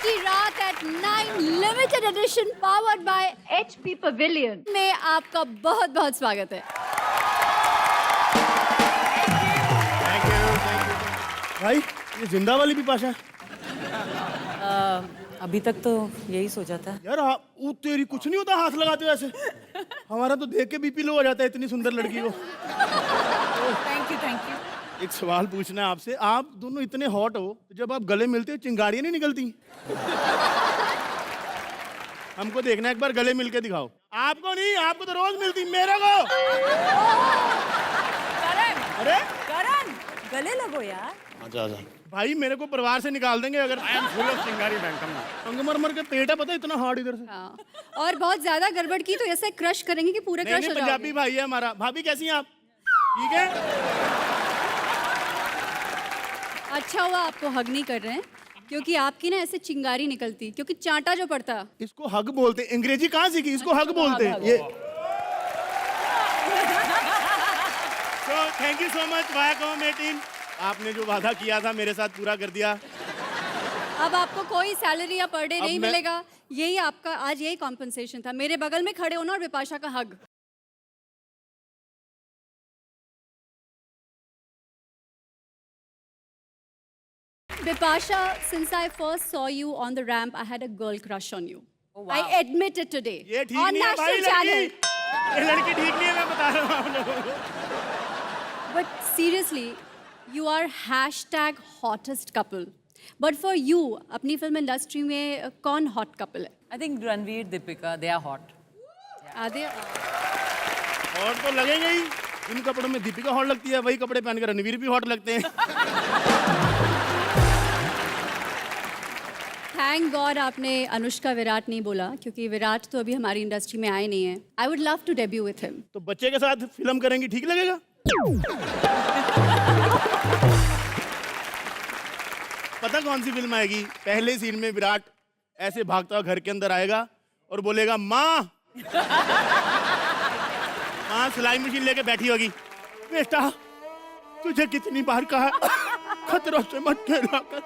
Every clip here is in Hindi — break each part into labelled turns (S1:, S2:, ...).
S1: की रात at 9 limited edition powered by HP pavilion में आपका बहुत बहुत स्वागत है।
S2: थैंक यू भाई, ये जिंदा वाली बिपाशा है?
S3: अभी तक तो यही सोचा था।
S2: यार वो तेरी कुछ नहीं होता हाथ लगाते हो ऐसे। हमारा तो देख के बीपी लो हो जाता है इतनी सुंदर लड़की को।
S3: Thank you thank you.
S2: एक सवाल पूछना है आपसे, आप दोनों इतने हॉट हो तो जब आप गले मिलते हो चिंगारियां नहीं निकलती? हमको देखना एक बार गले मिलके दिखाओ। आपको नहीं, आपको तो रोज मिलती, मेरे को।
S3: करण,
S2: अरे
S3: करण, गले लगो यार।
S2: आजा आजा भाई, मेरे को परिवार से निकाल देंगे अगर। आई एम फुल ऑफ चिंगारी बैंकम। संगमरमर के पेट है, पता है इतना हार्ड इधर से।
S1: हाँ। और बहुत ज्यादा गड़बड़ की तो ऐसे क्रश करेंगे कि पूरे क्रश हो जाओगे।
S2: पंजाबी भाई है हमारा। भाभी कैसी हैं आप? ठीक है।
S1: अच्छा हुआ आपको हग नहीं कर रहे हैं, क्योंकि आपकी ना ऐसे चिंगारी निकलती, क्योंकि चांटा जो पड़ता।
S2: इसको हग बोलते हैं। अंग्रेजी कहाँ सीखी? इसको हग बोलते हैं ये। तो thank you so much Viacom 18। आपने जो वादा किया था मेरे साथ पूरा कर दिया।
S1: अब आपको कोई सैलरी या पर डे
S2: अब
S1: नहीं
S2: मैं-
S1: मिलेगा, यही आपका आज यही कॉम्पनसेशन था, मेरे बगल में खड़े होना और विपाशा का हग। Bipasha, since I first saw you on the ramp, I had a girl crush on you.
S3: Oh, wow.
S1: I admit it today.
S2: ये ठीक
S1: on
S2: नहीं है भाई
S1: national channel.
S2: लड़की। ये लड़की ठीक नहीं है, मैं बता रहा हूँ आप लोगों को।
S1: But seriously, you are hashtag hottest couple. But for you, अपनी फिल्म इंडस्ट्री में कौन hot couple है?
S3: I think Ranveer, Deepika, they are hot.
S1: आधे
S2: और तो लगेंगे ही। इन कपड़ों में दीपिका हॉट लगती है, वही कपड़े पहनकर रणवीर भी हॉट लगते हैं।
S1: थैंक गॉड आपने अनुष्का विराट नहीं बोला, क्योंकि विराट तो अभी हमारी इंडस्ट्री में आए नहीं है। I would love to debut with him.
S2: तो बच्चे के साथ फिल्म करेंगी, ठीक लगेगा? पता कौन सी फिल्म आएगी? पहले सीन में विराट ऐसे भागता हुआ घर के अंदर आएगा और बोलेगा माँ। माँ सिलाई मशीन लेके बैठी होगी। बेटा तुझे कितनी बार कहा खतरों से मत खेला कर।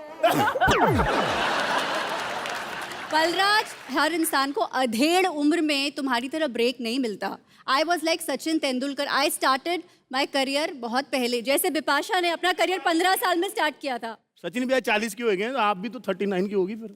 S1: बलराज, हर इंसान को अधेड़ उम्र में तुम्हारी तरह ब्रेक नहीं मिलता। I was like Sachin Tendulkar. I started my career बहुत पहले, जैसे बिपाशा ने अपना करियर 15 साल में स्टार्ट किया था।
S2: सचिन भैया 40 की हो गए, तो आप भी तो 39 की होगी फिर।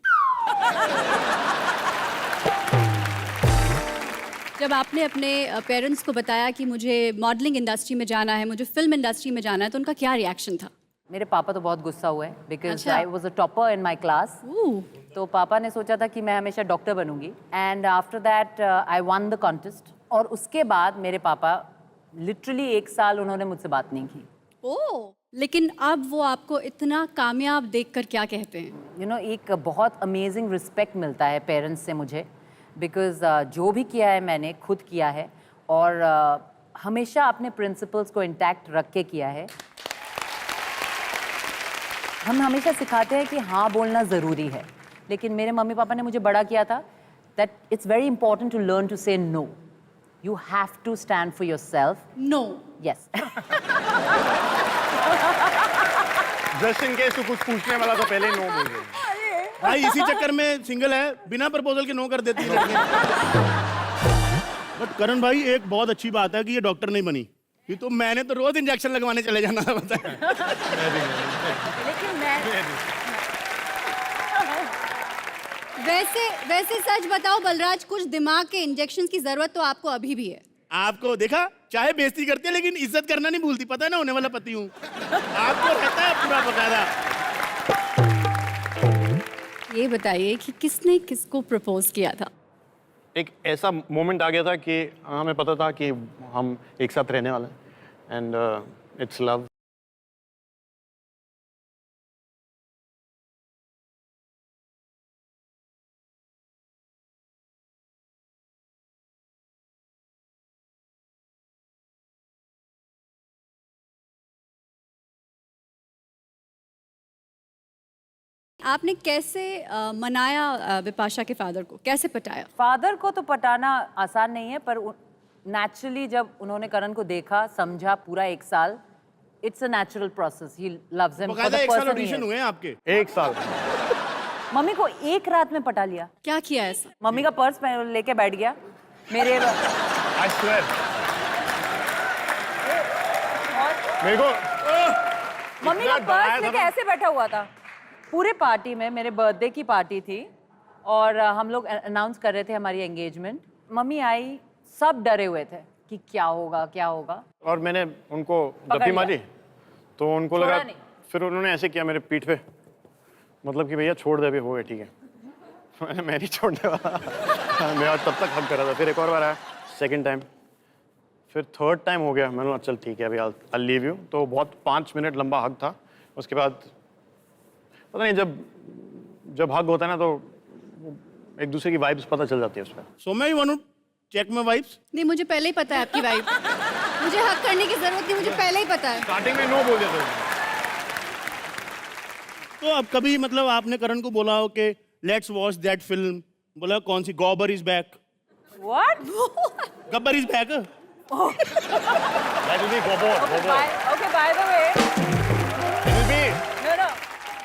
S1: जब आपने अपने पेरेंट्स को बताया कि मुझे मॉडलिंग इंडस्ट्री में जाना है, मुझे फिल्म इंडस्ट्री में जाना है, तो उनका क्या रिएक्शन था?
S3: मेरे पापा तो बहुत गुस्सा हुए बिकॉज
S1: अच्छा।
S3: I was a topper in my class. तो पापा ने सोचा था कि मैं हमेशा डॉक्टर बनूंगी and after that I won the contest. और उसके बाद मेरे पापा लिटरली 1 साल उन्होंने मुझसे बात नहीं की।
S1: ओह, लेकिन अब वो आपको इतना कामयाब देखकर क्या कहते हैं?
S3: यू नो एक बहुत अमेजिंग रिस्पेक्ट मिलता है पेरेंट्स से मुझे, बिकॉज जो भी किया है मैंने खुद किया है और हमेशा अपने प्रिंसिपल्स को इंटैक्ट रख के किया है। हम हमेशा सिखाते हैं कि हाँ बोलना ज़रूरी है, लेकिन मेरे मम्मी पापा ने मुझे बड़ा किया था that it's very important to learn to say no. You have to stand for yourself.
S1: No.
S3: Yes.
S4: Just in case तू कुछ पूछने वाला तो पहले नो बोल रही।
S2: भाई इसी चक्कर में सिंगल है, बिना प्रपोजल के नो कर देती है। बट करण भाई, एक बहुत अच्छी बात है कि ये डॉक्टर नहीं बनी। ये तो मैंने तो रोज इंजेक्शन लगवाने चले जाना था, पता है।
S3: लेकिन मैं
S1: वैसे सच बताओ बलराज, कुछ दिमाग के इंजेक्शन की जरूरत तो आपको अभी भी है।
S2: आपको देखा, चाहे बेइज्जती करती है लेकिन इज्जत करना नहीं भूलती, पता है ना, होने वाला पति हूँ। आपको रहता है पूरा बकायदा।
S1: ये बताइए कि किसने किसको प्रपोज किया था?
S4: एक ऐसा मोमेंट आ गया था कि हमें पता था कि हम एक साथ रहने वाले हैं एंड इट्स लव।
S1: आपने कैसे मनाया बिपाशा के फादर को, कैसे पटाया?
S3: फादर को तो पटाना आसान नहीं है, पर नेचुरली जब उन्होंने करण को देखा, समझा पूरा 1 साल, it's a natural process. He loves him for the
S2: बकायदा 1 साल
S3: पर्सन ही
S2: ऑडिशन
S3: है।
S2: हुए हैं आपके?
S4: 1 साल
S3: मम्मी को एक रात में पटा लिया।
S1: क्या किया ऐसा?
S3: मम्मी का पर्स लेके बैठ गया मेरे
S4: I swear. मेरे को
S3: मम्मी का
S4: इतना डराया
S3: पर्स
S4: था
S3: लेके
S4: ना।
S3: ऐसे बैठा हुआ था। पूरे पार्टी में, मेरे बर्थडे की पार्टी थी और हम लोग अनाउंस कर रहे थे हमारी एंगेजमेंट। मम्मी आई, सब डरे हुए थे कि क्या होगा क्या होगा।
S4: और मैंने उनको
S3: पकड़
S4: जप्पी
S3: लिया।
S4: मारी तो उनको
S3: छोड़ा
S4: लगा,
S3: नहीं।
S4: फिर उन्होंने ऐसे किया मेरे पीठ पे, मतलब कि भैया छोड़ दे, अभी हो गया ठीक है। मैं नहीं छोड़ने वाला। मैं तब तक हग कर रहा था। फिर एक और बार आया, सेकंड टाइम, फिर थर्ड टाइम हो गया। मैंने कहा चल ठीक है, अभी आई लीव यू। तो बहुत 5 मिनट लंबा हग था। उसके बाद पता नहीं, जब हग होता है ना तो एक दूसरे की वाइब्स पता चल जाती है उसमें।
S2: Saumya, you want to check my vibes?
S1: नहीं, मुझे पहले ही पता है आपकी वाइफ। मुझे हक करने की जरूरत नहीं, मुझे पहले ही पता है।
S4: स्टार्टिंग में नो बोल देते थे।
S2: तो अब कभी मतलब आपने करण को बोला हो कि लेट्स वॉच दैट फिल्म, बोला कौन सी? Gabbar is back.
S3: What?
S2: Gabbar is back.
S4: That will be Gobor, Gobor.
S3: Okay, by the way,
S4: It will be.
S3: no.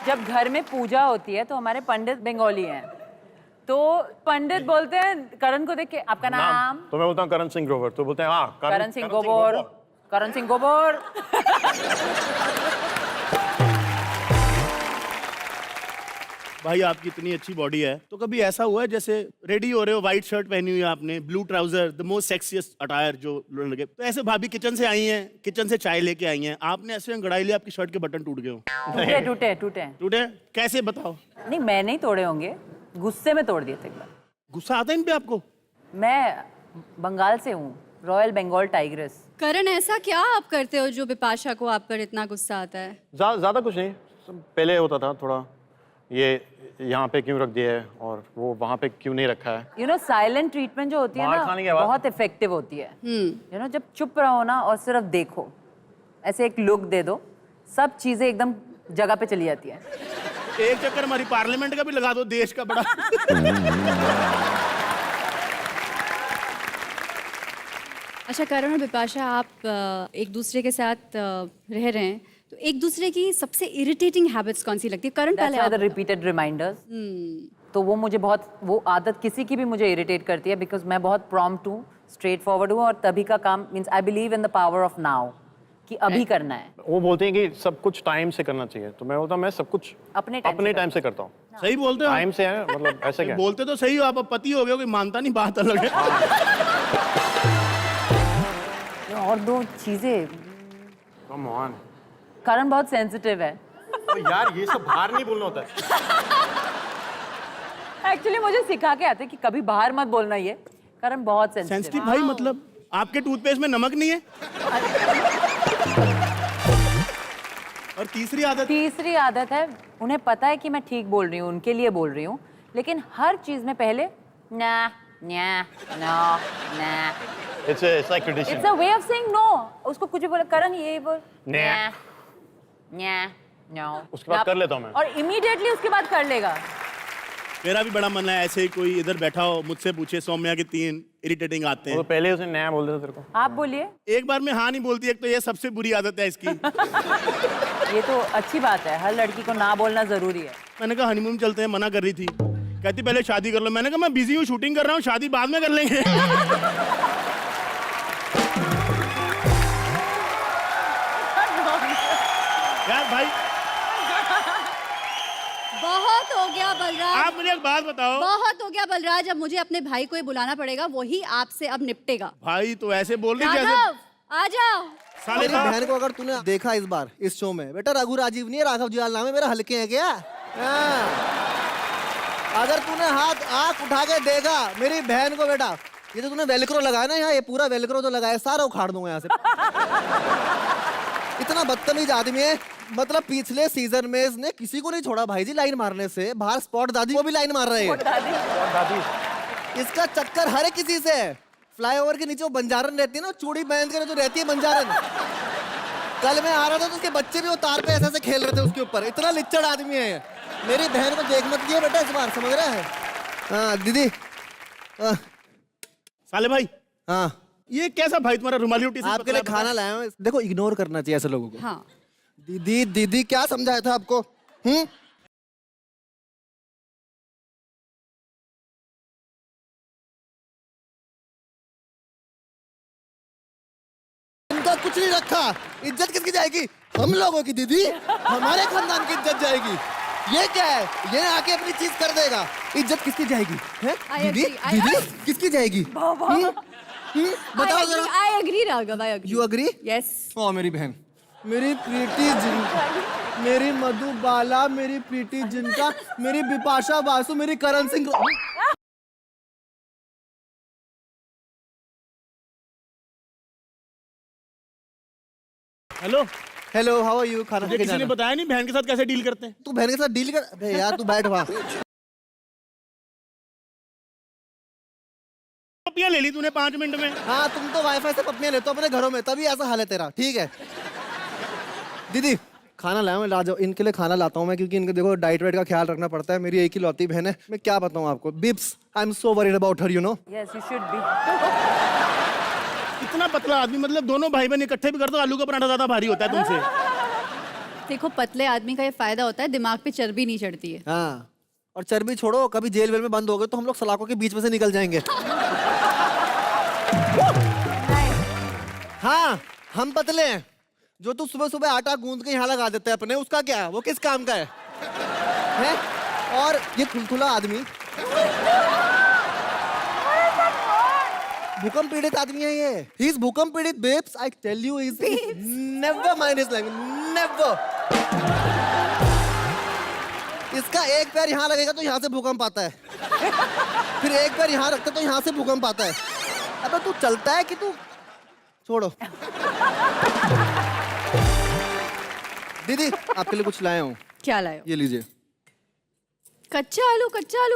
S3: जब घर में पूजा होती है तो हमारे पंडित बंगाली हैं, तो पंडित बोलते हैं करण को देख के आपका नाम।
S4: तो मैं बोलता हूँ करण सिंह ग्रोवर, तो बोलते हैं हाँ
S3: करण सिंह गोबर। करण सिंह गोबर।
S2: भाई आपकी इतनी अच्छी बॉडी है, तो कभी ऐसा हुआ है जैसे रेडी हो रहे हो, व्हाइट शर्ट पहनी हुई है आपने, blue trouser, the most sexiest attire जो लगे, तो ऐसे भाभी किचन से आई हैं, किचन से चाय लेके आई हैं, आपने ऐसे अंगड़ाई लिया, आपकी शर्ट के बटन टूट गए हो?
S3: टूटे टूटे टूटे।
S2: टूटे कैसे, बताओ?
S3: नहीं, मैं नहीं तोड़े होंगे, गुस्से में तोड़ दिए थे एक बार।
S2: गुस्सा आता है इन पे आपको?
S3: मैं बंगाल से हूँ, रॉयल बंगाल टाइग्रेस।
S1: करण, ऐसा क्या आप करते हो जो बिपाशा को आप पर इतना गुस्सा आता है?
S4: ज्यादा कुछ नहीं, पहले होता था थोड़ा, ये यहाँ पे क्यों रख दिया है और वो वहाँ पे क्यों नहीं रखा है।
S3: यू नो, साइलेंट ट्रीटमेंट जो होती है
S4: मार खाने के
S3: ना,
S4: बाद।
S3: बहुत इफेक्टिव होती है। यू नो, जब चुप रहो ना और सिर्फ देखो, ऐसे एक लुक दे दो, सब चीजें एकदम जगह पे चली जाती है।
S2: एक चक्कर हमारी पार्लियामेंट का भी लगा दो, देश का बड़ा।
S1: अच्छा करण और बिपाशा, आप एक दूसरे के साथ रह रहे हैं, तो एक दूसरे की सबसे इरिटेटिंग हैबिट्स कौन सी लगती है? करण, पहले आप।
S3: Repeated reminders. तो वो मुझे बहुत, वो आदत किसी की भी मुझे इरिटेट करती है, बिकॉज मैं बहुत प्रॉम्प्ट हूँ, स्ट्रेट फॉरवर्ड हूँ, और तभी का काम means I believe in the power of now, कि अभी करना है।
S4: वो बोलते हैं कि सब कुछ टाइम से करना चाहिए, तो मैं बोलता हूँ मैं सब कुछ
S3: अपने
S4: टाइम से करता हूँ।
S2: सही बोलते हो आप?
S4: टाइम से है, मतलब ऐसे क्या?
S2: बोलते तो सही हो आप, अब पति हो गए हो, कोई मानता नहीं, बात अलग है।
S3: और दो चीजें,
S4: कम ऑन।
S3: करण बहुत सेंसिटिव है।
S4: तो यार ये सब बाहर नहीं बोलना होता है।
S3: एक्चुअली मुझे सिखा के आते कि कभी बाहर मत बोलना, ये करण बहुत सेंसिटिव
S2: सेंसिटिव भाई, मतलब आपके टूथपेस्ट में नमक नहीं है? और तीसरी आदत
S3: है, उन्हें पता है कि मैं ठीक बोल रही हूँ, उनके लिए बोल रही हूँ, लेकिन हर चीज में पहले ना ना ना ना।
S4: It's like tradition.
S3: It's a way of saying no. उसको कुछ भी बोला, करण ये बोल,
S4: ना
S3: ना नो,
S4: उसके बाद कर लेता हूँ मैं।
S3: और इमीडिएटली उसके बाद कर लेगा।
S2: मेरा भी बड़ा मन है ऐसे ही कोई इधर बैठा हो, मुझसे पूछे सौम्या के 3 इरिटेटिंग आते
S4: वो
S2: हैं,
S4: तो पहले उसने नया बोल दिया तेरे को।
S3: आप बोलिए।
S2: एक बार में हाँ नहीं बोलती, एक तो ये सबसे बुरी आदत है इसकी।
S3: ये तो अच्छी बात है, हर लड़की को ना बोलना जरूरी है।
S2: मैंने कहा हनीमून चलते हैं, मना कर रही थी, कहती पहले शादी कर लो। मैंने कहा मैं बिजी हूँ, शूटिंग कर रहा हूँ, शादी बाद में कर लेंगे। यार भाई,
S1: बहुत हो गया बलराज,
S2: आप मुझे एक बात बताओ।
S1: बहुत हो गया बलराज, अब मुझे अपने भाई को ही बुलाना पड़ेगा, वही आपसे अब निपटेगा।
S2: भाई तो ऐसे बोल रही जैसे
S1: राघव, आ जाओ।
S2: साले
S5: मेरी
S2: साहब।
S5: बहन को अगर तूने देखा इस बार इस शो में, बेटा रघु राजीव नहीं है, राघव जुयाल नाम है मेरा, हल्के हैं क्या? हाँ। अगर तूने हाथ आंख उठा के देखा मेरी बहन को, बेटा ये तो तूने वेलक्रो लगाया ना यहाँ, ये पूरा वेलक्रो तो लगाया, सारा उखाड़ दूंगा यहाँ से। इतना बदतमीज आदमी है, मतलब पिछले सीजन में इसने किसी को नहीं छोड़ा भाई जी लाइन मारने से, बाहर स्पॉट दादी को भी लाइन मार रहे हैं। इसका चक्कर हर एक किसी से है। फ्लाईओवर के नीचे वो बंजारन रहती है ना, चूड़ी बांध कर जो रहती है बंजारन, कल मैं आ रहा था तो उसके बच्चे भी वो तार पे ऐसे ऐसे खेल रहे थे उसके ऊपर, इतना लिच्चड़ आदमी है ये। मेरी बहन को देख मत किया बेटा इस बार, समझ रहा है? हाँ दीदी।
S2: साले भाई,
S5: हाँ
S2: ये कैसा भाई तुम्हारा रुमाली रोटी से
S5: आपके लिए
S2: पतला
S5: खाना लाया हूँ, देखो इग्नोर करना चाहिए ऐसे लोगों को।
S1: हाँ,
S5: दीदी दीदी क्या समझाया था आपको? कुछ नहीं रखा। इज्जत किसकी जाएगी? हम लोगों की दीदी, हमारे खानदान की इज्जत जाएगी। ये क्या है? ये आके अपनी चीज कर देगा। इज्जत किसकी जाएगी? है दीदी? दीदी किसकी जाएगी? बताओ जरा।
S1: I agree, Raghav. I agree.
S5: You agree?
S1: Yes.
S5: ओ मेरी बहन, मेरी प्रीति जिनका, मेरी मधुबाला, मेरी प्रीति जिनका, मेरी बिपाशा बासु, मेरी Karan Singh.
S2: Hello,
S5: hello, how are you? खाना
S2: मुझे
S5: खा के
S2: किसी ने
S5: जाना।
S2: बताया नहीं बहन के साथ कैसे डील करते हैं।
S5: तू बहन के साथ डील कर। अबे यार तू बैठ वहाँ।
S2: पपियां ले ली तूने 5 मिनट में।
S5: हाँ, तुम तो वाईफाई से पप्पियां लेते हो अपने घरों में, तभी ऐसा हाल है तेरा। ठीक है दीदी, खाना लाया मैं, ला जाओ। इनके लिए खाना लाता हूँ मैं, क्योंकि इनके देखो डाइट वाइट का ख्याल रखना पड़ता है। मेरी एक ही लौती बहन है, मैं क्या बताऊँ आपको। Bips, I am so worried about her, you know.
S3: Yes, you should be.
S2: इतना पतला आदमी, मतलब दोनों भाई बहन इकट्ठे भी कर दो, आलू का पराठा ज्यादा भारी होता है तुमसे।
S1: देखो, पतले आदमी का ये फायदा होता है, दिमाग पे चर्बी नहीं चढ़ती है।
S5: हाँ, और चर्बी छोड़ो, कभी जेल वेल में बंद हो गए तो हम लोग सलाखों के बीच में से निकल जाएंगे। हाँ, हम पतले हैं। जो तू सुबह सुबह आटा गूंद के यहाँ लगा देते हैं अपने, उसका क्या? वो किस काम का है? और ये थुलथुला आदमी, भूकंप पीड़ित आदमी है ये। ही इज भूकंप पीड़ित babes, I tell you. Is never mind his language, never. इसका एक पैर यहाँ लगेगा तो यहाँ से भूकंप आता है, फिर एक पैर यहाँ रखते तो यहाँ से भूकंप आता है। अबे तू चलता है कि तू छोड़ो। दीदी, आपके लिए कुछ लाया हूँ,
S1: क्या लाए हो?
S5: ये लीजिए।
S1: कच्चा आलू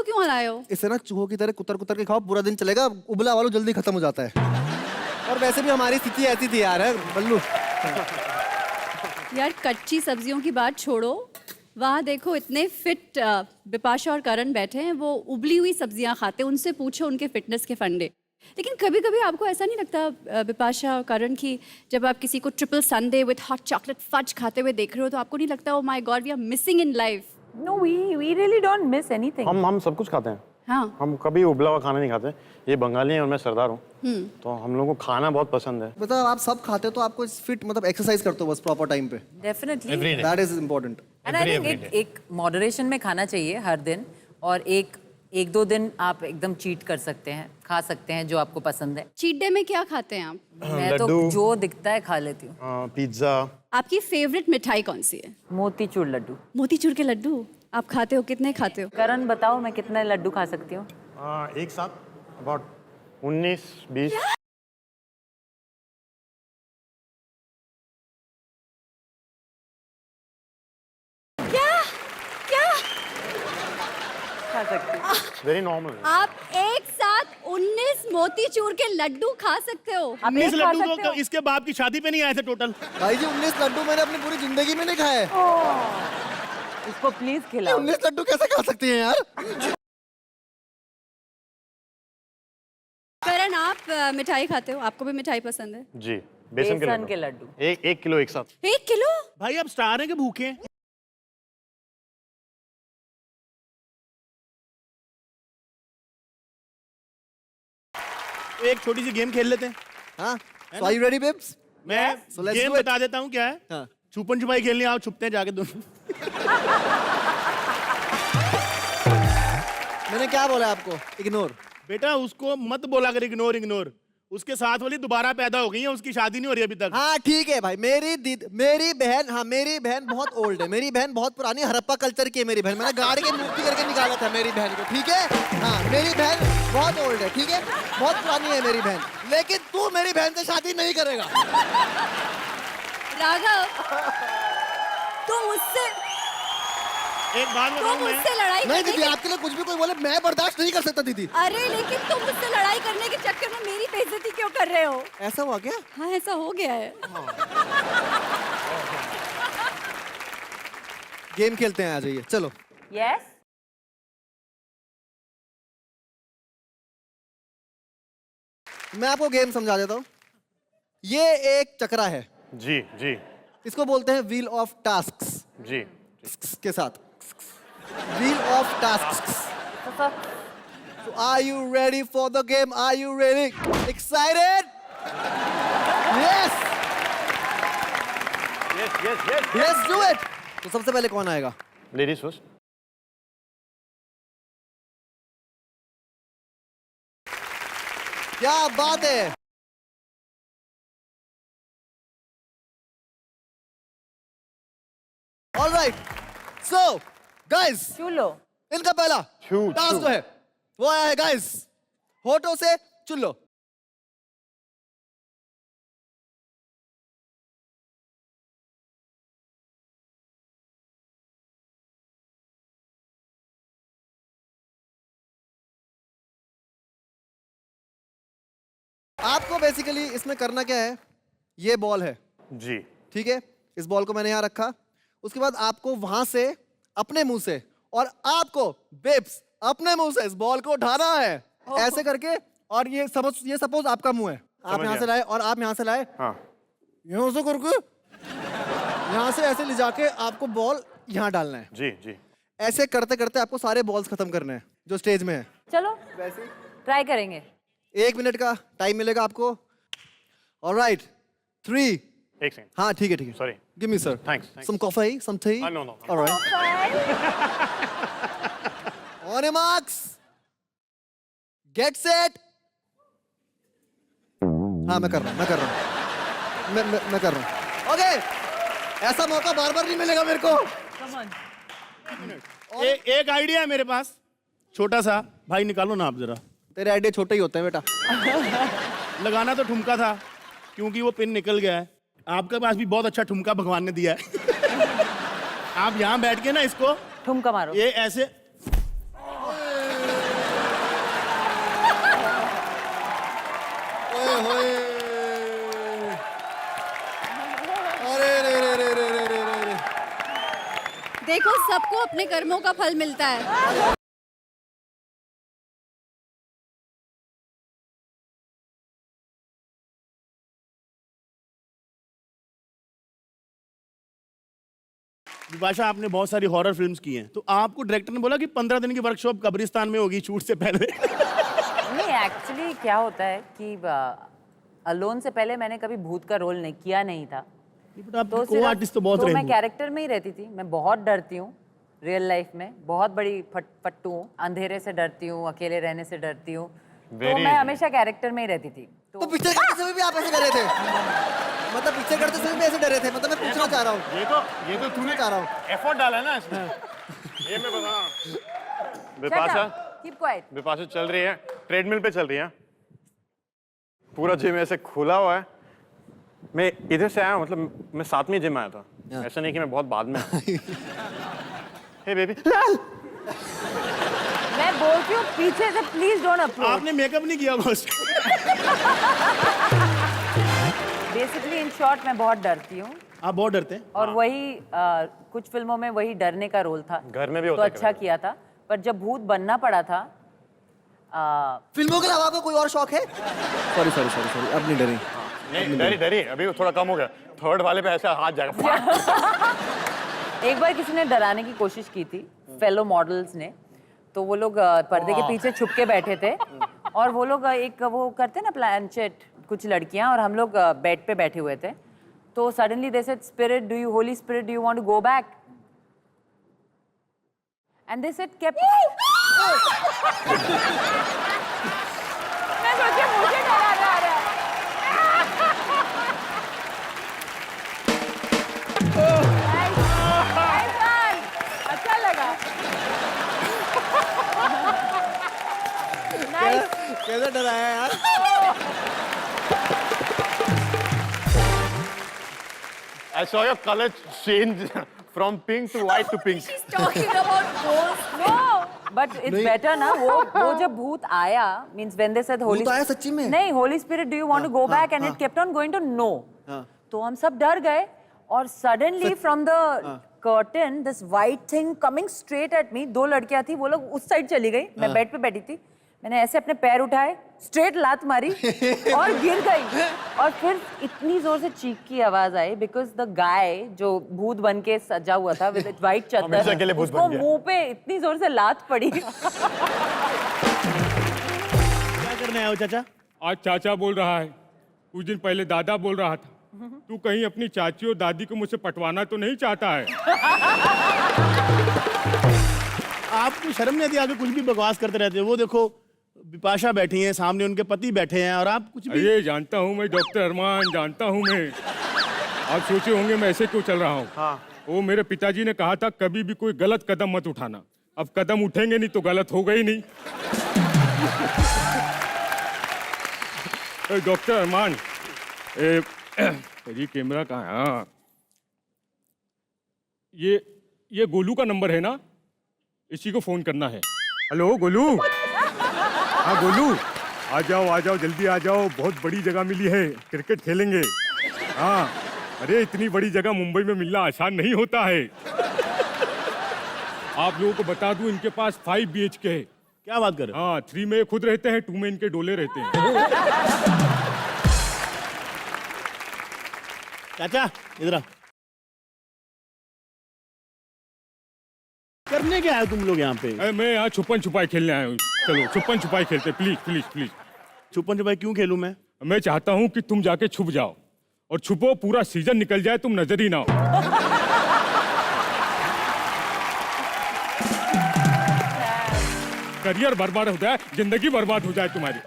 S1: क्यों लाए हो?
S5: इसे ना चूहों की तरह कुतर कुतर के खाओ, पूरा दिन चलेगा। उबला आलू जल्दी खत्म हो जाता है। और वैसे भी हमारी स्थिति ऐसी थी यार, है बल्लू।
S1: यार, कच्ची सब्जियों की बात छोड़ो, वहाँ देखो इतने फिट बिपाशा और करण बैठे हैं, वो उबली हुई सब्जियां खाते हैं। उनसे पूछो उनके फिटनेस के फंडे। लेकिन कभी कभी आपको ऐसा नहीं लगता बिपाशा और करण की, जब आप किसी को triple sundae with hot chocolate fudge खाते हुए देख रहे हो, तो आपको नहीं लगता, oh my God, we are missing in life?
S3: No, we really don't miss anything.
S4: हम सब कुछ खाते हैं।
S1: हाँ,
S4: हम कभी उबला हुआ खाना नहीं खाते। ये बंगाली हैं और मैं सरदार हूँ, तो हम लोगों को खाना बहुत पसंद है।
S5: मतलब आप सब खाते हो तो आपको फिट, मतलब एक्सरसाइज करते हो बस प्रॉपर टाइम पे।
S3: Definitely.
S5: That is important.
S3: And I think एक मॉडरेशन में खाना चाहिए हर दिन, और एक दो दिन आप एकदम चीट कर सकते हैं, खा सकते हैं जो आपको पसंद है।
S1: चीट डे में क्या खाते हैं आप?
S3: मैं तो
S4: लड्डू।
S3: जो दिखता है खा लेती हूँ।
S4: पिज्जा।
S1: आपकी फेवरेट मिठाई कौन सी है?
S3: मोतीचूर लड्डू।
S1: मोतीचूर के लड्डू आप खाते हो? कितने खाते हो?
S3: करण बताओ, मैं कितने लड्डू खा सकती हूँ?
S4: एक साथ अबाउट 19-20। खा सकती हूँ। Very normal.
S1: आप एक साथ 19 मोतीचूर के लड्डू खा सकते हो?
S3: आप
S2: 19
S3: एक खा
S2: लड्डू
S3: सकते
S2: तो
S3: हो?
S2: इसके बाप की शादी पे नहीं आए थे टोटल।
S5: भाई जी, 19 लड्डू मैंने अपनी पूरी जिंदगी में नहीं खाए।
S3: इसको प्लीज खिलाओ।
S5: 19 लड्डू कैसे खा सकती हैं यार?
S1: करण, आप मिठाई खाते हो? आपको भी मिठाई पसंद है?
S4: जी, बेसन
S3: के लड्डू।
S4: एक किलो एक साथ।
S1: 1 किलो?
S2: भाई आप स्टार हैं कि भूखे हैं? तो एक छोटी सी गेम खेल लेते हैं।
S5: हाँ, so are you ready, babes?
S2: मैं
S5: So let's
S2: game
S5: do it.
S2: बता देता हूँ क्या है।
S5: हाँ।
S2: छुपन छुपाई खेलनी, आओ छुपते हैं जाके दोनों।
S5: मैंने क्या बोला आपको? इग्नोर।
S2: बेटा उसको मत बोला कर इग्नोर इग्नोर। उसके साथ वाली दोबारा पैदा हो गई है, उसकी शादी नहीं हो रही अभी तक।
S5: हाँ ठीक है भाई, मेरी बहन, हाँ मेरी बहन बहुत ओल्ड है। मेरी बहन बहुत पुरानी हड़प्पा कल्चर की है। मेरी बहन मैंने गाड़ी के मूर्ति करके निकाला था मेरी बहन को, ठीक है। हाँ, मेरी बहन बहुत ओल्ड है, ठीक है, बहुत पुरानी है मेरी बहन। लेकिन तू मेरी बहन से शादी नहीं करेगा।
S1: राघव, तुम मुझसे
S2: एक बात बताऊं मैं,
S1: लड़ाई
S5: नहीं
S1: करने
S5: दीदी, आपके लिए कुछ भी कोई बोले मैं बर्दाश्त नहीं कर सकता दीदी।
S1: अरे लेकिन तुम मुझसे लड़ाई करने के चक्कर में मेरी बेइज्जती क्यों कर रहे हो?
S5: ऐसा हुआ क्या?
S1: हाँ, ऐसा हो गया है।
S5: गेम खेलते हैं, आ जाइए, चलो।
S3: यस।
S5: मैं आपको गेम समझा देता हूँ। ये एक चक्रा है,
S4: जी जी
S5: इसको बोलते हैं व्हील ऑफ टास्क्स
S4: जी।
S5: के साथ। Wheel of tasks. So are you ready for the game? Are you ready? Excited? Yes.
S4: Yes yes
S5: let's do it. तो सबसे पहले कौन आएगा?
S4: Ladies first.
S5: क्या बात है। ऑलराइट, सो गाइस,
S3: छू लो।
S5: इनका पहला
S4: छू,
S5: टास्क
S4: छू।
S5: जो है वो आया है गाइस, होठों से चुन लो। आपको बेसिकली इसमें करना क्या है, ये बॉल है,
S4: जी
S5: ठीक है, इस बॉल को मैंने यहां रखा। उसके बाद आपको वहां से अपने मुंह से और आपको बेब्स अपने मुंह से इस बॉल को उठाना है ऐसे करके। और ये सपोज आपका मुंह है, आप
S4: समझ
S5: यहां से
S4: गया।
S5: लाए और आप यहां से लाए,
S4: हाँ
S5: यहां से करके यहां से ऐसे ले जाके आपको बॉल यहां डालना है।
S4: जी जी।
S5: ऐसे करते करते आपको सारे बॉल्स खत्म करने हैं जो स्टेज में है।
S3: चलो ट्राई करेंगे।
S5: 1 मिनट का टाइम मिलेगा आपको। ऑलराइट, 3।
S4: एक सेकंड।
S5: हाँ ठीक है ठीक है।
S4: Sorry.
S5: Give me sir.
S4: Thanks, thanks.
S5: Some coffee, some tea.
S4: No, no.
S5: All right. On your marks. Get set. हाँ मैं कर रहा हूँ। मैं कर रहा हूँ। ओके, ऐसा मौका बार बार नहीं मिलेगा मेरे को।
S2: एक आइडिया है मेरे पास, छोटा सा। भाई निकालो ना आप जरा।
S5: तेरे आइडिया छोटे ही होते हैं बेटा।
S2: लगाना तो ठुमका था, क्योंकि वो पिन निकल गया है। आपके पास भी बहुत अच्छा ठुमका भगवान ने दिया है। आप यहाँ बैठ के ना इसको
S3: ठुमका मारो।
S2: ये ऐसे
S5: ओए होए। अरे रे रे रे रे रे रे रे।
S1: देखो, सबको अपने कर्मों का फल मिलता है।
S2: विपाशा, आपने बहुत सारी हॉरर फिल्म्स की हैं, तो आपको डायरेक्टर ने बोला कि 15 दिन की वर्कशॉप कब्रिस्तान में होगी शूट से पहले।
S3: नहीं, एक्चुअली क्या होता है कि अलोन से पहले मैंने कभी भूत का रोल नहीं किया नहीं था।
S2: बट आप
S3: तो
S2: को आर्टिस्ट तो बहुत रहे
S3: मैं
S2: होंगे।
S3: कैरेक्टर में ही रहती थी। मैं बहुत डरती हूँ रियल लाइफ में, बहुत बड़ी फट्टू हूँ, अंधेरे से डरती हूँ, अकेले रहने से डरती हूँ। तो
S4: Very-
S3: मैं हमेशा कैरेक्टर में ही रहती थी।
S5: तो पिक्चर करते समय भी आप ऐसे डरे थे? मतलब पिक्चर करते समय भी ऐसे डरे थे? मतलब मैं पूछना चाह रहा हूँ,
S4: ये तो
S5: पूछना चाह रहा हूँ।
S4: एफर्ट डाला है ना इसमें। ये मैं बता। Vipasha,
S3: keep quiet.
S4: विपाशा चल रही है, ट्रेडमिल पे चल रही है। पूरा जिम ऐसे खुला हुआ है। मैं इधर से आया, मतलब मैं 7वीं जिम आया था। ऐसा नहीं कि मैं बहुत बाद में आया। हे बेबी।
S3: मैं बोलती हूँ पीछे से प्लीज डोंट अप्रोच।
S2: आपने मेकअप नहीं किया बस।
S3: बेसिकली इन शॉर्ट मैं बहुत डरती हूँ।
S2: आप बहुत डरते हैं।
S3: और वही कुछ फिल्मों में वही डरने का रोल था।
S4: घर में भी
S3: तो
S4: होता है
S3: अच्छा
S4: कभी।
S3: किया था। पर जब भूत बनना पड़ा था
S5: फिल्मों के अलावा आपको कोई और शौक है? सॉरी सॉरी सॉरी सॉरी, अब नहीं डरी।
S4: नहीं डरी अभी थोड़ा कम हो गया। थर्ड वाले पे ऐसा हाथ जाएगा।
S3: एक बार किसी ने डराने की कोशिश की थी, फेलो मॉडल्स ने। तो वो लोग पर्दे के पीछे छुप के बैठे थे और वो लोग एक वो करते ना प्लानचेट, कुछ लड़कियां और हम लोग बेड पे बैठे हुए थे। तो suddenly they said spirit do you holy spirit do you want to go back and they said cape. मैं सोची मुझे डराना आ रहा है। Nice one. अच्छा लगा। Nice.
S5: कैसे डराया यार?
S4: I saw your color change from pink to white to pink.
S1: She's talking about ghosts.
S3: No, but it's better ना। वो जब भूत आया means when they said holy
S5: भूत आया सच्ची में?
S3: नहीं, holy spirit do you want to go back and it kept on going to no। तो हम सब डर गए और suddenly from the curtain this white thing coming straight at me। 2 लड़कियां थी, वो लोग उस साइड चली गई, मैं बेड पे बैठी थी। मैंने ऐसे अपने पैर उठाए, स्ट्रेट लात मारी और गिर गई। और फिर इतनी जोर से चीख की आवाज आई बिकॉज द गाय जो भूत बन के सजा हुआ था विद व्हाइट
S4: हमेशा के लिए
S3: चद्दर,
S4: भूत
S3: उसको
S4: बन गया।
S3: मुंह पे इतनी जोर से लात पड़ी।
S2: क्या करने आए हो चाचा?
S6: आज चाचा बोल रहा है, कुछ दिन पहले दादा बोल रहा था। तू कहीं अपनी चाची और दादी को मुझसे पटवाना तो नहीं चाहता है?
S2: आपको शर्म नहीं आती? आगे कुछ भी बकवास करते रहते हो। वो देखो बिपाशा बैठी हैं सामने, उनके पति बैठे हैं और आप कुछ भी।
S6: अरे जानता हूँ मैं डॉक्टर अरमान, जानता हूँ मैं। आप सोचे होंगे मैं ऐसे क्यों चल रहा हूँ।
S4: हाँ।
S6: वो मेरे पिताजी ने कहा था कभी भी कोई गलत कदम मत उठाना। अब कदम उठेंगे नहीं तो गलत होगा ही नहीं। डॉक्टर अरमान, ये कैमरा कहाँ है? हाँ। ये गोलू का नंबर है ना? इसी को फोन करना है। हेलो गोलू। हाँ गोलू, आ जाओ जल्दी आ जाओ, बहुत बड़ी जगह मिली है, क्रिकेट खेलेंगे। हाँ, अरे इतनी बड़ी जगह मुंबई में मिलना आसान नहीं होता है। आप लोगों को बता दूं, इनके पास 5 BHK है।
S2: क्या बात कर रहे हो?
S6: हाँ, 3 में खुद रहते हैं, 2 में इनके डोले रहते हैं।
S2: चाचा इधर आ। करने क्या है तुम लोग यहाँ पे?
S6: अरे मैं यहाँ छुपन छुपाई खेलने आया हूँ। चलो छुपन छुपाई खेलते, प्लीज प्लीज प्लीज।
S2: छुपन छुपाई क्यों खेलूं मैं?
S6: मैं चाहता हूँ कि तुम जाके छुप जाओ और छुपो, पूरा सीजन निकल जाए, तुम नजर ही ना हो। करियर बर्बाद हो जाए, जिंदगी बर्बाद हो जाए तुम्हारी।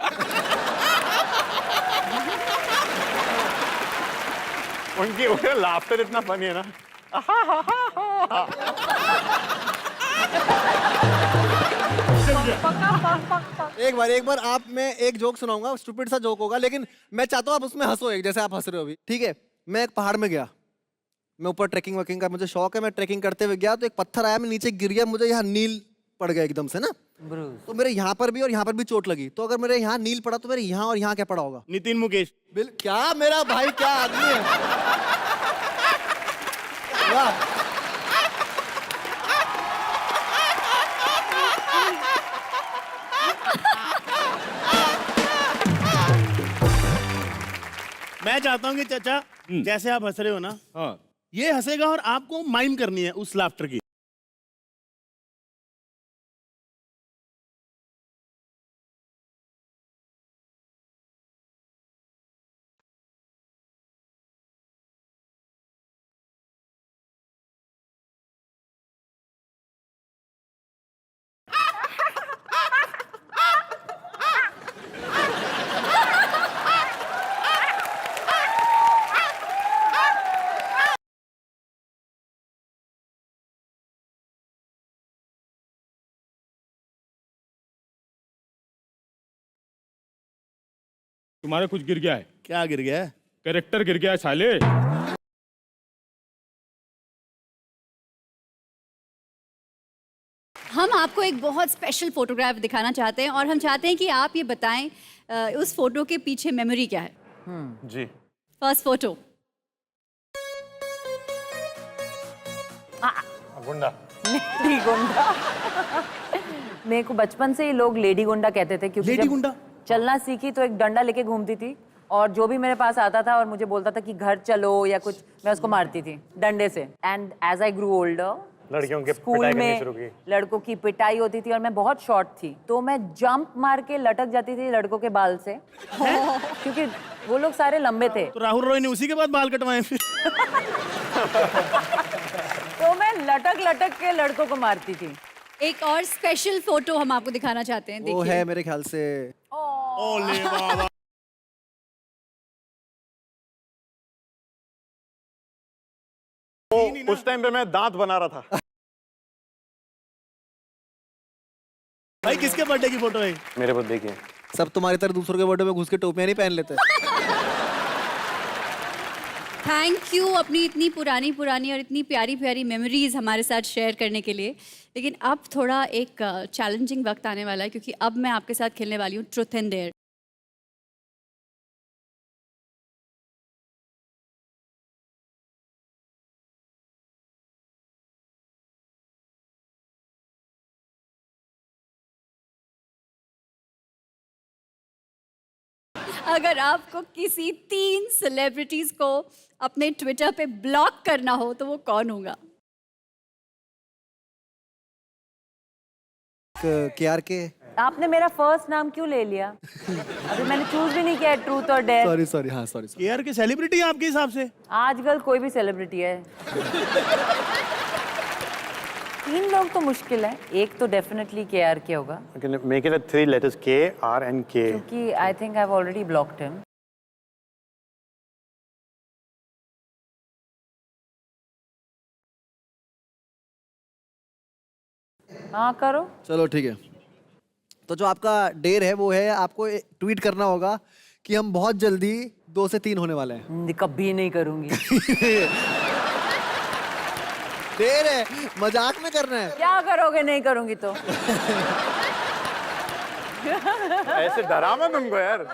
S4: उनकी लाफ्टर इतना फनी है ना।
S5: एक बार आप, मैं एक जोक सुनाऊंगा, स्टूपिड सा जोक होगा, लेकिन मैं चाहता हूँ आप उसमें हंसो, एक जैसे आप हंस रहे हो अभी। ठीक है? मैं एक पहाड़ में गया, मैं ऊपर ट्रैकिंग वैकिंग का मुझे शौक है, मैं ट्रैकिंग करते हुए गया तो एक पत्थर आया, मैं नीचे गिर गया, मुझे यहाँ नील पड़ गया एकदम से ना। तो मेरे यहाँ पर भी और यहाँ पर भी चोट लगी। तो अगर मेरे यहाँ नील पड़ा तो मेरे यहाँ और यहाँ क्या पड़ा होगा?
S2: नितिन मुकेश।
S5: क्या मेरा भाई, क्या आदमी है। वाह।
S2: मैं चाहता हूँ कि चाचा जैसे आप हंस रहे हो ना,
S6: हाँ,
S2: ये हंसेगा और आपको माइम करनी है उस लाफ्टर की।
S6: तुम्हारा कुछ गिर गया है।
S2: क्या गिर गया है?
S6: कैरेक्टर गिर गया है साले।
S1: हम आपको एक बहुत स्पेशल फोटोग्राफ दिखाना चाहते हैं और हम चाहते हैं कि आप ये बताएं उस फोटो के पीछे मेमोरी क्या है।
S4: जी।
S1: First photo.
S4: Goonda.
S3: Lady goonda. मेरे को बचपन से ही लोग लेडी गुंडा कहते थे, क्योंकि
S2: लेडी
S3: जब
S2: गुंडा?
S3: चलना सीखी तो एक डंडा लेके घूमती थी और जो भी मेरे पास आता था और मुझे बोलता था कि घर चलो या कुछ, मैं उसको मारती थी डंडे से। And as I grew older,
S4: लड़कियों के
S3: स्कूल
S4: पिटाई करनी शुरू की।
S3: में लड़कों की पिटाई होती थी और मैं बहुत शॉर्ट थी, तो मैं जंप मार के लटक जाती थी लड़कों के बाल से। क्योंकि वो लोग सारे लंबे थे।
S2: तो राहुल रॉय ने उसी के बाद बाल कटवाए फिर?
S3: तो मैं लटक लटक के लड़कों को मारती थी।
S1: एक और स्पेशल फोटो हम आपको दिखाना चाहते हैं,
S5: वो
S1: देखिए।
S5: है मेरे ख्याल से।
S2: ओले बाबा।
S4: उस टाइम पे मैं दांत बना रहा था।
S2: भाई किसके बर्थडे की फोटो है?
S4: मेरे को देखिए।
S5: सब तुम्हारी तरह दूसरों के बर्थडे में घुस के टोपियां नहीं पहन लेते।
S1: थैंक यू अपनी इतनी पुरानी पुरानी और इतनी प्यारी प्यारी मेमोरीज हमारे साथ शेयर करने के लिए। लेकिन अब थोड़ा एक चैलेंजिंग वक्त आने वाला है, क्योंकि अब मैं आपके साथ खेलने वाली हूँ ट्रुथ एंड डेयर। अगर आपको किसी 3 सेलिब्रिटीज को अपने ट्विटर पे ब्लॉक करना हो तो वो कौन होगा?
S5: KRK।
S3: आपने मेरा फर्स्ट नाम क्यों ले लिया? अभी मैंने चूज भी नहीं किया ट्रूथ और डेयर।
S5: सॉरी सॉरी, हाँ सॉरी।
S2: केआर के सेलिब्रिटी आपके हिसाब से?
S3: आजकल कोई भी सेलिब्रिटी है। 3 लोग तो मुश्किल है, एक तो डेफिनेटली KRK होगा
S4: make it 3 letters K R and K।
S3: क्योंकि I think I have already blocked him. हाँ करो।
S5: चलो ठीक है, तो जो आपका डेर है वो है आपको ट्वीट करना होगा कि हम बहुत जल्दी 2 से 3 होने वाले हैं।
S3: कभी नहीं करूंगी।
S5: डेर है, मजाक में करना है।
S3: क्या करोगे नहीं करूंगी तो?
S4: ऐसे डरा मत उनको यार,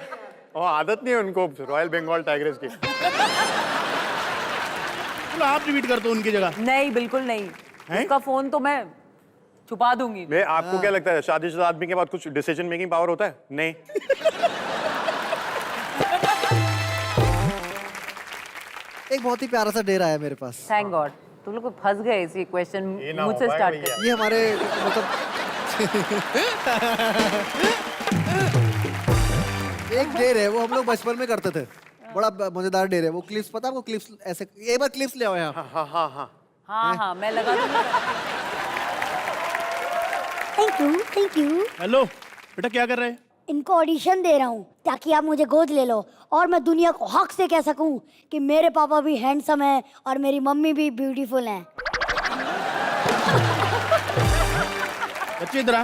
S4: और आदत नहीं है उनको रॉयल बंगाल टाइगर्स की।
S2: चलो आप ट्वीट कर दो उनकी जगह।
S3: नहीं बिल्कुल नहीं, उसका फोन तो मैं छुपा दूंगी।
S4: मैं आपको क्या लगता है शादीशुदा आदमी के बाद कुछ डिसीजन मेकिंग पावर होता है? नहीं।
S5: एक बहुत ही प्यारा सा डेर आया मेरे पास।
S3: थैंक गॉड, तुम लोग फंस गए इसी क्वेश्चन मुझसे स्टार्ट कर।
S5: ये हमारे मतलब एक डेर है, वो हम लोग बचपन में करते थे। बड़ा मजेदार डेर है वो। क्लिप्स पता है आपको? क्लिप्स ऐसे एक बार क्लिप्स ले आओ यहाँ।
S4: हाँ हाँ हाँ
S3: हाँ हाँ मैं लगा दूंगी।
S7: Thank you thank you.
S2: Hello बेटा, क्या कर रहे हैं?
S7: इनको ऑडिशन दे रहा हूँ ताकि आप मुझे गोद ले लो और मैं दुनिया को हक से कह सकूं कि मेरे पापा भी हैंडसम हैं और मेरी मम्मी भी ब्यूटीफुल हैं।
S2: बच्चे इधर आ,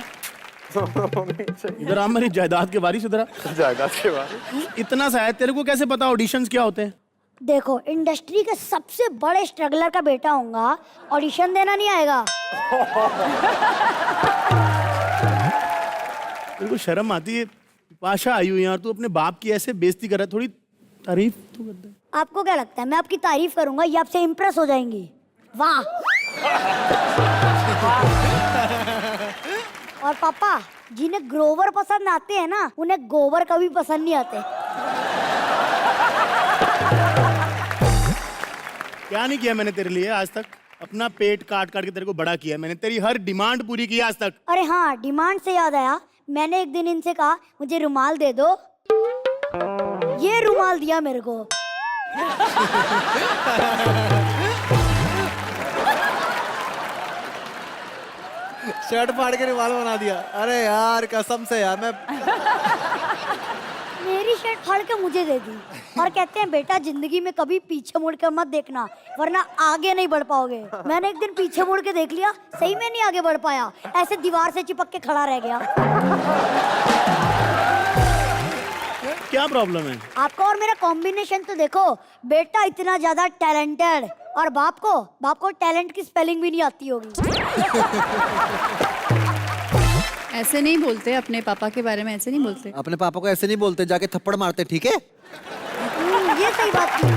S2: इधर आ, मेरी जायदाद के वारिस इधर आ।
S4: जायदाद के बाद
S2: इतना सा है, तेरे को कैसे पता ऑडिशंस क्या होते हैं?
S7: देखो, इंडस्ट्री के सबसे बड़े स्ट्रगलर का बेटा होऊंगा, ऑडिशन देना नहीं आएगा।
S2: तेरे को शर्म आती है? पाशा आई हुई यहाँ, तू अपने बाप की ऐसे बेइज्जती कर रहा है, थोड़ी तारीफ तो कर दे।
S7: आपको क्या लगता है मैं आपकी तारीफ करूंगा, ये आपसे इम्प्रेस हो जाएंगी? वाह। और पापा, जिन्हें ग्रोवर पसंद आते हैं ना, उन्हें गोबर कभी पसंद नहीं आते।
S2: क्या नहीं किया मैंने तेरे लिए आज तक? अपना पेट काट काट के तेरे को बड़ा किया मैंने, तेरी हर डिमांड पूरी की आज तक।
S7: अरे हाँ, डिमांड से याद आया, मैंने एक दिन इनसे कहा मुझे रुमाल दे दो, ये रुमाल दिया मेरे को।
S5: शर्ट फाड़ के रुमाल बना दिया। अरे यार कसम से यार, मैं
S7: मेरी शर्ट फाड़ के मुझे दे दी और कहते हैं बेटा जिंदगी में कभी पीछे मुड़ कर मत देखना वरना आगे नहीं बढ़ पाओगे। मैंने एक दिन पीछे मुड़ के देख लिया, सही में नहीं आगे बढ़ पाया, ऐसे दीवार से चिपक के खड़ा रह गया।
S2: क्या प्रॉब्लम है?
S7: आपका और मेरा कॉम्बिनेशन तो देखो, बेटा इतना ज्यादा टैलेंटेड और बाप को टैलेंट की स्पेलिंग भी नहीं आती होगी।
S1: ऐसे नहीं बोलते अपने पापा के बारे में, ऐसे नहीं बोलते।
S5: अपने पापा को ऐसे नहीं बोलते, जाके थप्पड़ मारते, ठीक है?
S7: ये सही बात थी।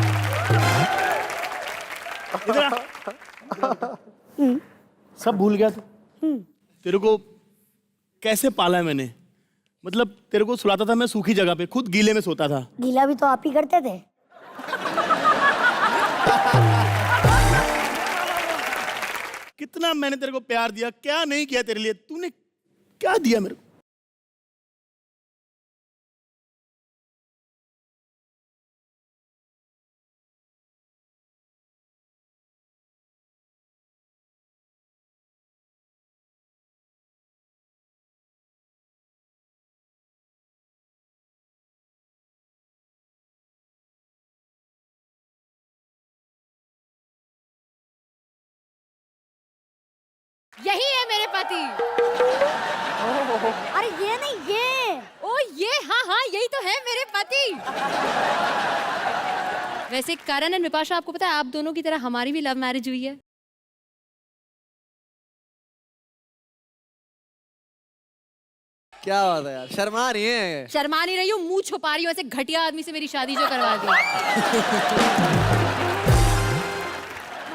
S2: इधर आ। सब भूल गया तू? तेरे को कैसे पाला है मैंने? मतलब तेरे को सुलाता था मैं सूखी जगह पे, खुद गीले में सोता था।
S7: गीला भी तो आप ही करते थे।
S2: कितना मैंने तेरे को प्यार दिया, क्या नहीं किया तेरे लिए? तूने क्या दिया मेरे को?
S1: यही है मेरे पति।
S7: अरे ये नहीं, ये
S1: ओ ये, हाँ हाँ यही तो है मेरे पति। वैसे करण एंड विपाशा, आपको पता है आप दोनों की तरह हमारी भी लव मैरिज हुई है।
S5: क्या बात है यार, शर्मा रही है?
S1: शर्मा नहीं रही हूँ, मुंह छुपा रही हूँ, ऐसे घटिया आदमी से मेरी शादी जो करवा दी।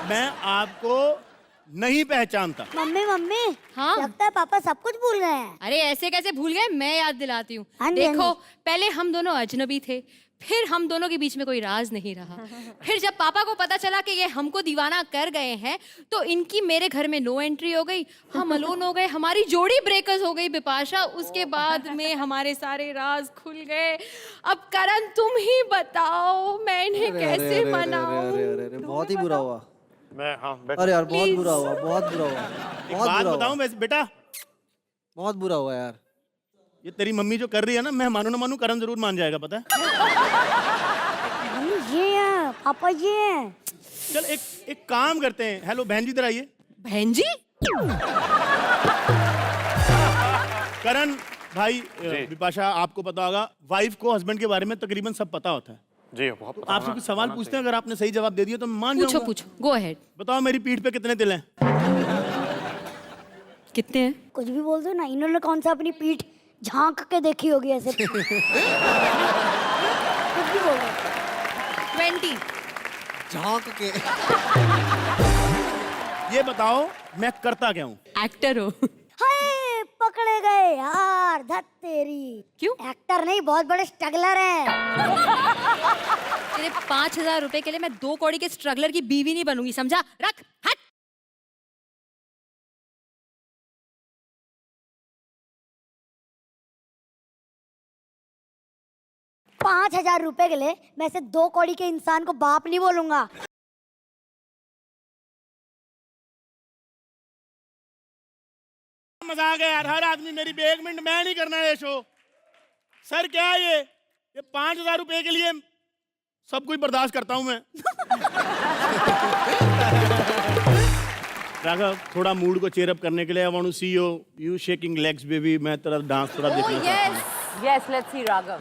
S2: मैं आपको नहीं पहचानता।
S7: मम्मी मम्मी,
S1: हाँ?
S7: लगता है पापा सब कुछ भूल गए हैं।
S1: अरे ऐसे कैसे भूल गए, मैं याद दिलाती हूँ।
S7: हाँ जी,
S1: देखो
S7: हाँ
S1: पहले हम दोनों अजनबी थे,
S8: फिर हम दोनों के बीच में कोई राज नहीं रहा। फिर जब पापा को पता चला कि ये हमको दीवाना कर गए हैं, तो इनकी मेरे घर में नो एंट्री हो गई, हम अलोन हो गए, हमारी जोड़ी ब्रेकर्स हो गई बिपाशा। उसके बाद में हमारे सारे राज खुल गए। अब करण तुम ही बताओ मैं इन्हें कैसे मनाऊं।
S5: बहुत ही बुरा हुआ।
S4: मैं हाँ बैठ
S5: अरे यार बहुत बुरा हुआ, बहुत बुरा हुआ,
S2: एक
S5: बहुत
S2: बात
S5: बुरा
S2: बताऊं
S5: हुआ,
S2: वैसे बेटा,
S5: बहुत बुरा हुआ यार।
S2: ये तेरी मम्मी जो कर रही है ना, मैं मानू ना मानू करण जरूर मान जाएगा, पता है।
S7: मम्मी ये हैं, पापा ये हैं।
S2: चल एक काम करते हैं। हेलो बहन जी, इधर आइए।
S8: बहन जी,
S2: करण भाई, बिपाशा, आपको पता होगा वाइफ को हस्बैंड के बारे में तकरीबन सब पता होता है।
S4: जी बहुत
S2: तो
S4: पता
S2: आपसे
S4: होना-
S2: कुछ सवाल
S4: होना
S2: पूछते हैं, अगर आपने सही जवाब दे दिया तो मैं मान
S8: पूछो
S2: जाऊंगा।
S8: पूछो, गो अहेड।
S2: बताओ मेरी पीठ पे कितने तिल हैं?
S8: कितने हैं?
S7: कुछ भी बोल दो ना, इन्होंने कौन सा अपनी पीठ झांक के देखी होगी ऐसे। कुछ भी बोल दो।
S8: 20।
S5: झांक के।
S2: ये बताओ मैं करता क्या हूँ?
S8: एक्टर हो।
S7: हाय पकड़े गए यार, धत तेरी।
S8: क्यों?
S7: एक्टर नहीं, बहुत बड़े स्ट्रगलर हैं।
S8: तेरे 5,000 रुपए के लिए मैं 2 कौड़ी के स्ट्रगलर की बीवी नहीं बनूंगी, समझा? रख हट।
S7: ₹5,000 के लिए मैं ऐसे 2 कौड़ी के इंसान को बाप नहीं बोलूंगा।
S2: मजा आ गया यार, हर आदमी मेरी पे। 1 मिनट, मैं नहीं करना ये शो। सर क्या है ये 5,000 रुपए के लिए सब कुछ बर्दाश्त करता हूँ मैं। राघव, थोड़ा मूड को चेयर अप करने के लिए I want to see you shaking legs baby. मैं तेरा डांस थोड़ा देखना चाहता हूँ।
S3: Yes, let's see Raghav.